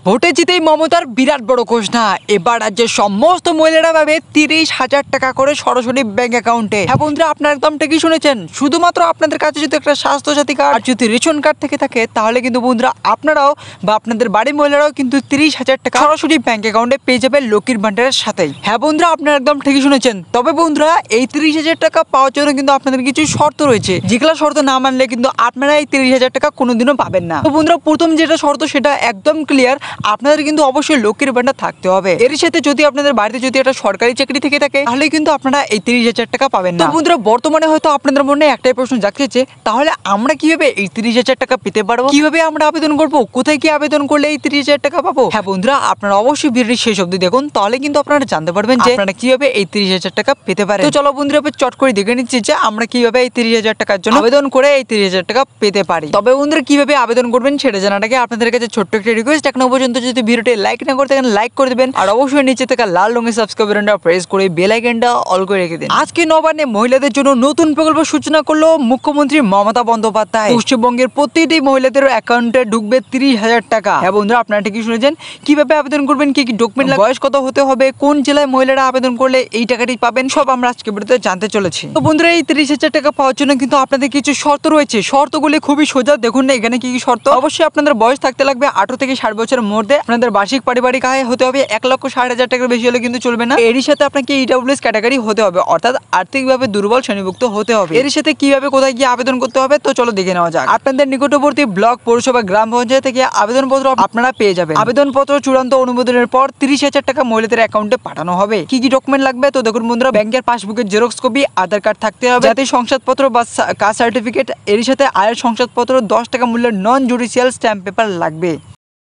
ভোটে জিতেই মমতার বিরাট বড় ঘোষণা, এবার রাজ্যের সমস্ত মহিলারা পাবে 30,000 টাকা করে সরাসরি ব্যাংক অ্যাকাউন্টে। হ্যাঁ বন্ধুরা, আপনারা একদম ঠিকই শুনেছেন। শুধুমাত্র আপনাদের কাছে যদি একটা স্বাস্থ্যসাথী কার্ড আর যদি রেশন কার্ড থেকে থাকে, তাহলে কিন্তু বন্ধুরা আপনারাও বা আপনাদের বাড়ির মহিলারাও কিন্তু 30,000 টাকা সরাসরি ব্যাংক অ্যাকাউন্টে পেয়ে যাবে লক্ষ্মীর ভান্ডারের সাথেই। হ্যাঁ বন্ধুরা, আপনারা একদম ঠিকই শুনেছেন। তবে বন্ধুরা, এই 30,000 টাকা পাওয়ার জন্য কিন্তু আপনাদের কিছু শর্ত রয়েছে, যেগুলো শর্ত না মানলে কিন্তু আপনারা এই 30,000 টাকা কোনোদিনও পাবেন না। তো বন্ধুরা, প্রথম যেটা শর্ত সেটা একদম ক্লিয়ার, আপনাদের কিন্তু অবশ্যই লক্ষ্মীর ভান্ডার থাকতে হবে। এর সাথে যদি আপনাদের বাড়িতে যদি একটা সরকারি চাকরি থেকে থাকে, তাহলে কিন্তু আপনারা এই 30,000 টাকা পাবেন না। তো বন্ধুরা, বর্তমানে হয়তো আপনাদের মনে একটাই প্রশ্ন জাগছে, তাহলে আমরা কিভাবে এই 30,000 টাকা পেতে পারবো, কিভাবে আমরা আবেদন করবো, কোথায় কি আবেদন করলে এই 30,000 টাকা পাবো? হ্যাঁ বন্ধুরা, আপনারা অবশ্যই ভিডিওটি শেষ অবধি দেখুন, তাহলে কিন্তু আপনারা জানতে পারবেন যে আপনারা কিভাবে এই 30,000 টাকা পেতে পারেন। তো চলো বন্ধুরা, চট করে দেখে নিচ্ছি যে আমরা কিভাবে এই 30,000 টাকার জন্য আবেদন করে এই 30,000 টাকা পেতে পারি। তবে বন্ধুরা, কিভাবে আবেদন করবেন সেটা জানার আগে আপনাদের কাছে ছোট্ট একটা রিকোয়েস্ট, এখনো পর্যন্ত যদি ভিডিওটি লাইক না করে থাকেন লাইক করে দেবেন, আর অবশ্যই নিচে থাকা লাল রঙের সাবস্ক্রাইব বাটনটা প্রেস করে বেল আইকনটা অল করে রেখে দিন। আজকে নবান্নে মহিলাদের জন্য নতুন প্রকল্প সূচনা করলো মুখ্যমন্ত্রী মমতা বন্দ্যোপাধ্যায়। পশ্চিমবঙ্গের প্রতিটি মহিলাদের অ্যাকাউন্টে ঢুকবে 30,000 টাকা। হ্যাঁ বন্ধুরা, আপনারা ঠিকই শুনেছেন। কিভাবে আবেদন করবেন, কি কি ডকুমেন্ট লাগবে, বয়স কত হতে হবে, কোন জেলায় মহিলারা আবেদন করলে এই টাকাটি পাবেন, সব আমরা আজকে ভিডিওতে জানতে চলেছি। তো বন্ধুরা, এই 30,000 টাকা পাওয়ার জন্য কিন্তু আপনাদের কিছু শর্ত রয়েছে। শর্তগুলি খুবই সোজা, দেখুন না এখানে কি কি শর্ত। অবশ্যই আপনাদের বয়স থাকতে লাগবে 18 থেকে 60 বছরের মধ্যে। আপনাদের বার্ষিক পারিবারিক আয় হতে হবে 1,60,000 টাকার বেশি হলে কিন্তু চলবে না। এর সাথে আপনাকে ইডব্লিউএস ক্যাটাগরি হতে হবে, অর্থাৎ আর্থিকভাবে দুর্বল শ্রেণীভুক্ত হতে হবে। এর সাথে কিভাবে কোথায় গিয়ে আবেদন করতে হবে, তো চলো দেখে নেওয়া যাক। আপনাদের নিকটবর্তী ব্লক, পৌরসভা, গ্রাম পঞ্চায়েত থেকে আবেদনপত্র আপনারা পেয়ে যাবেন। আবেদনপত্র চূড়ান্ত অনুমোদনের পর 30,000 টাকা মহিলাদের অ্যাকাউন্টে পাঠানো হবে। কি কি ডকুমেন্ট লাগবে, তো দেখুন বন্ধুরা, ব্যাংকের পাসবুকের জেরক্স কপি, আধার কার্ড থাকতে হবে, জাতীয় শংসাপত্র বা কাস্ট সার্টিফিকেট, এর সাথে আয়ের শংসাপত্র, 10 টাকা মূল্যের নন জুডিশিয়াল স্ট্যাম্প পেপার লাগবে।